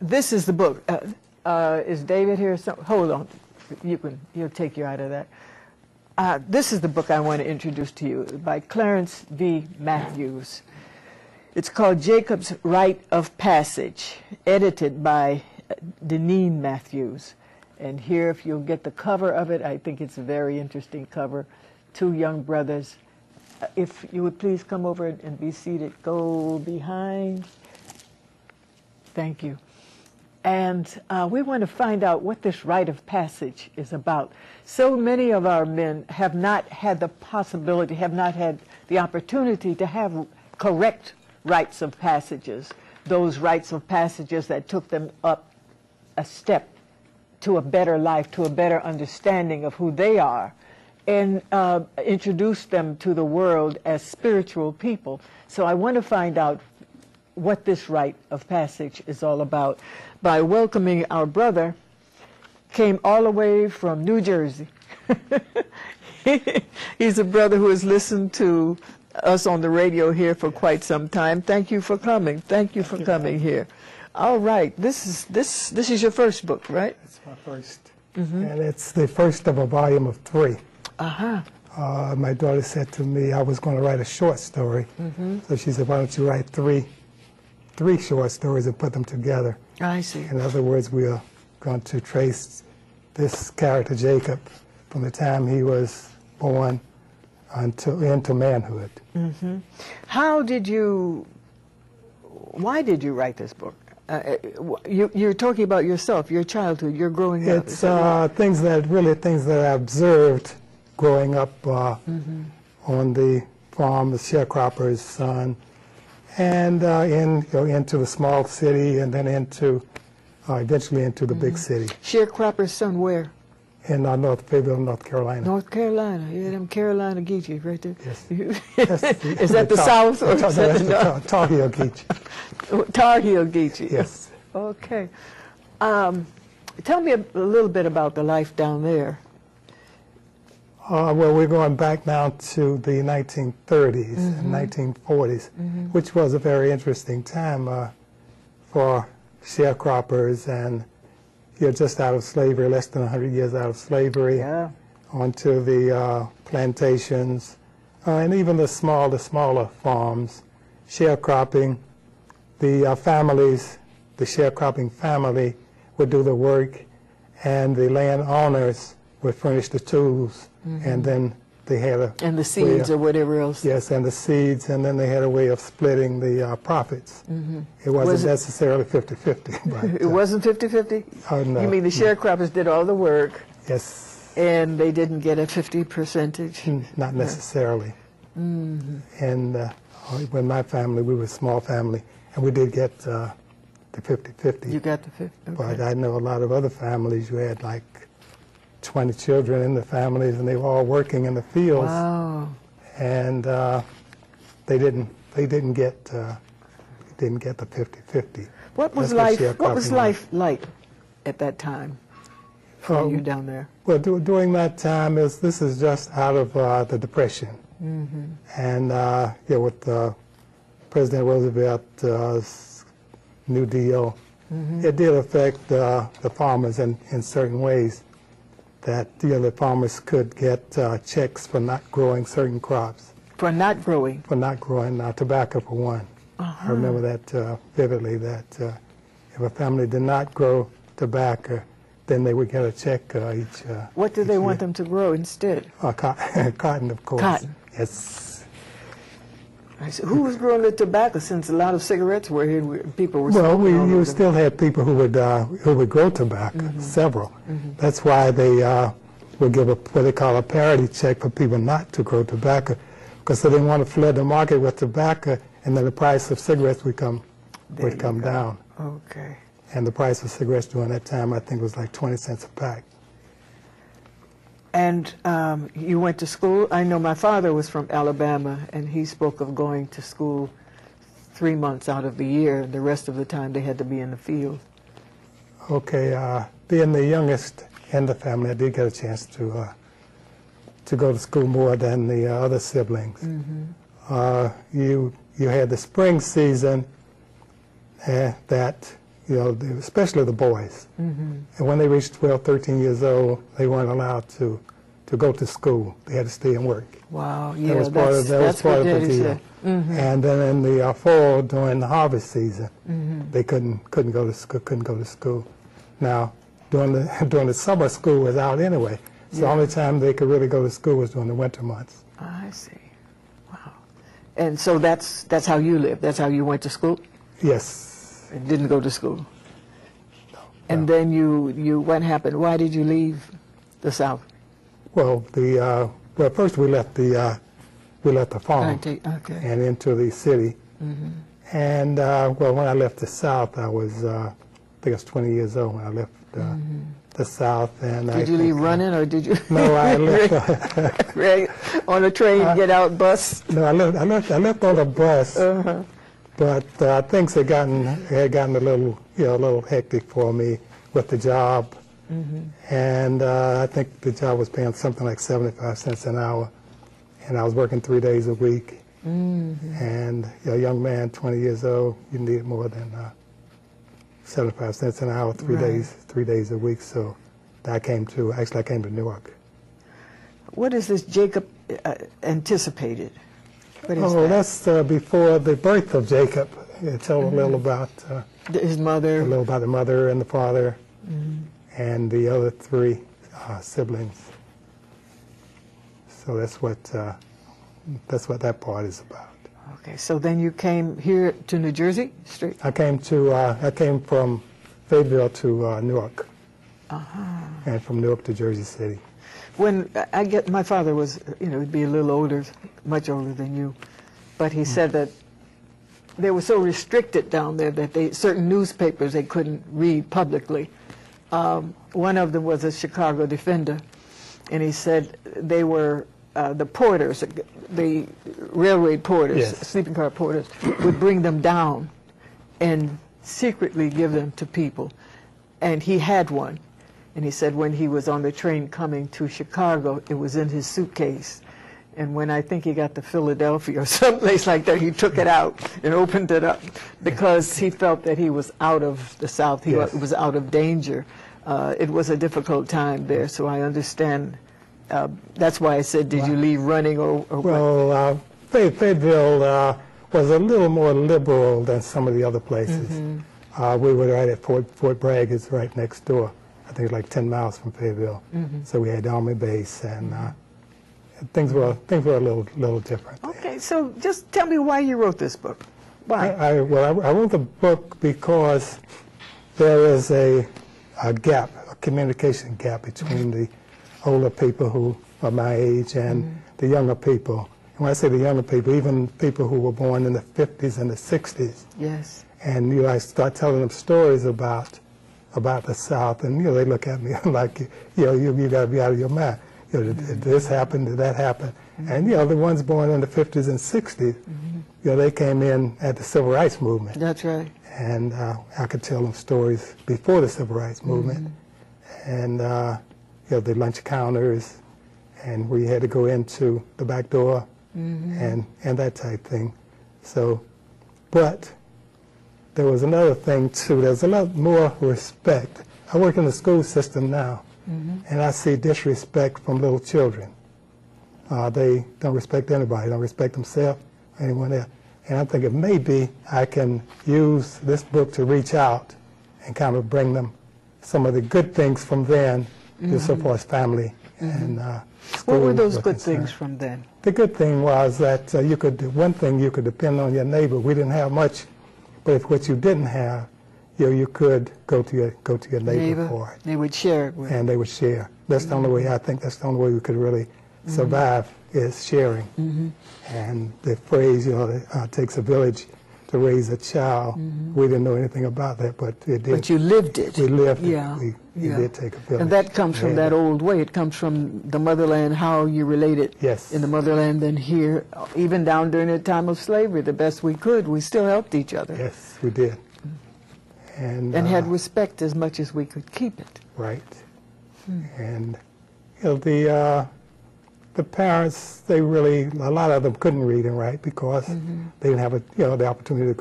This is the book. Is David here? Hold on. He'll take you out of that. This is the book I want to introduce to you by Clarence Matthews. It's called Jacob's Rite of Passage, edited by Nana Matthews. And here, if you'll get the cover of it, I think it's a very interesting cover. Two young brothers. If you would please come over and be seated. Go behind. Thank you. And we want to find out what this rite of passage is about. So many of our men have not had the possibility, have not had the opportunity to have correct rites of passages, those rites of passages that took them up a step to a better life, to a better understanding of who they are, and introduce them to the world as spiritual people. So I want to find out what this rite of passage is all about by welcoming our brother, came all the way from New Jersey. He's a brother who has listened to us on the radio here for quite some time. Thank you for coming. Thank you for coming here. All right, this is your first book, right? It's my first, and it's the first of a volume of 3. My daughter said to me I was going to write a short story, so she said, "Why don't you write three short stories and put them together?" I see. In other words, we are going to trace this character Jacob from the time he was born into manhood. Why did you write this book? You're talking about yourself, your childhood, your growing up. It's things that I observed growing up on the farm, the sharecropper's son, and into the small city, and then eventually into the big city. Sharecropper's son where? In Fayetteville, North Carolina. North Carolina, yeah, them Carolina Geechee right there. Yes. Is that the South or is that the North? Tar Heel Geechee. Tar Heel Geechee. Yes. Okay. Tell me a little bit about the life down there. Well, we're going back now to the 1930s and 1940s, which was a very interesting time for sharecroppers, and you're just out of slavery, less than 100 years out of slavery, onto the plantations, and even the smaller farms, sharecropping. The families, the sharecropping family would do the work, and the landowners would furnish the tools, and then they had and the seeds or whatever else. Yes, and the seeds, and then they had a way of splitting the profits. It wasn't necessarily 50-50. It wasn't 50-50? Oh, no. You mean the sharecroppers did all the work? Yes. And they didn't get a 50 percentage? Not necessarily. And when my family, we were a small family, and we did get the 50-50. You got the 50? Okay. But I know a lot of other families, you had like 20 children in the families, and they were all working in the fields. Wow. And they didn't get the 50-50. What was life like at that time for you down there? Well, during that time, this is just out of the Depression, and with President Roosevelt's New Deal, it did affect the farmers in certain ways. That the farmers could get checks for not growing certain crops. For not growing? For not growing tobacco, for one. I remember that vividly, that if a family did not grow tobacco, then they would get a check each What did they want them to grow instead? Cotton, of course. Cotton? Yes. I said, who was growing the tobacco, since a lot of cigarettes were here, people were Well, you still had people who would grow tobacco, several. That's why they would give what they call a parity check for people not to grow tobacco, because they didn't want to flood the market with tobacco, and then the price of cigarettes would come down. Okay. And the price of cigarettes during that time, I think, was like 20 cents a pack. And you went to school? I know my father was from Alabama, and he spoke of going to school 3 months out of the year, and the rest of the time they had to be in the field. Okay, being the youngest in the family, I did get a chance to go to school more than the other siblings. You had the spring season, that, you know, especially the boys. And when they reached 12, 13 years old, they weren't allowed to go to school. They had to stay and work. Wow, yeah, that was part of the deal. And then in the fall, during the harvest season, they couldn't go to school. Now, during the summer, school was out anyway. So the only time they could really go to school was during the winter months. I see. Wow. And so that's how you lived. That's how you went to school? Yes. And didn't go to school. No. And then you what happened? Why did you leave the South? Well, first we left the farm and into the city. And well, when I left the South, I was I think I was 20 years old when I left the South. And did you leave running, or did you? No, I left on a train, get out, bus. No, I left on a bus. But things had gotten a little hectic for me with the job. And I think the job was paying something like 75 cents an hour, and I was working 3 days a week. And a young man, 20 years old, you needed more than 75 cents an hour, 3 days a week. So I came to Newark. What is this Jacob anticipated? What is that? That's before the birth of Jacob. It told a little about his mother, a little about the mother and the father. And the other 3 siblings. So that's what that part is about. Okay, so then you came here to New Jersey, straight? I came from Fayetteville to Newark, and from Newark to Jersey City. When my father was, he'd be a little older, much older than you, but he said that they were so restricted down there that certain newspapers they couldn't read publicly. One of them was a Chicago Defender, and he said they were the porters, the railroad porters, sleeping car porters, would bring them down and secretly give them to people. And he had one, and he said when he was on the train coming to Chicago, it was in his suitcase. And when I think he got to Philadelphia or someplace like that, he took it out and opened it up because he felt that he was out of the South. He was out of danger. It was a difficult time there, so I understand. That's why I said, did you leave running or what? Well, Fayetteville was a little more liberal than some of the other places. We were right at Fort Bragg, is right next door. I think it's like 10 miles from Fayetteville. So we had the Army base, and things were a little different. Okay, so just tell me why you wrote this book. Why? I wrote the book because there is a gap, a communication gap between the older people who are my age and the younger people. And when I say the younger people, even people who were born in the 50s and the 60s. Yes. And I start telling them stories about the South, and they look at me like, you got to be out of your mind. Did this happen? Did that happen? And the ones born in the 50s and 60s, they came in at the Civil Rights Movement. That's right. And I could tell them stories before the Civil Rights Movement, and the lunch counters, and where you had to go into the back door, and that type thing. So, but there was another thing too. There's a lot more respect. I work in the school system now, and I see disrespect from little children. They don't respect anybody, don't respect themselves, or anyone else. And I'm thinking maybe I can use this book to reach out and kind of bring them some of the good things from then, so far as family and school. What were those good things from then? The good thing was that one thing you could depend on your neighbor. We didn't have much, but if what you didn't have, you could go to your neighbor for it. They would share it with. And they would share. That's the only way. I think that's the only way we could really survive is sharing. And the phrase, it takes a village to raise a child. We didn't know anything about that, but it did. But you lived it. We lived it. We did take a village. And that comes from that old way. It comes from the motherland, how you related in the motherland and here. Even down during the time of slavery, the best we could, we still helped each other. Yes, we did. And had respect as much as we could keep it. Right. And the parents, a lot of them couldn't read and write because they didn't have the opportunity to go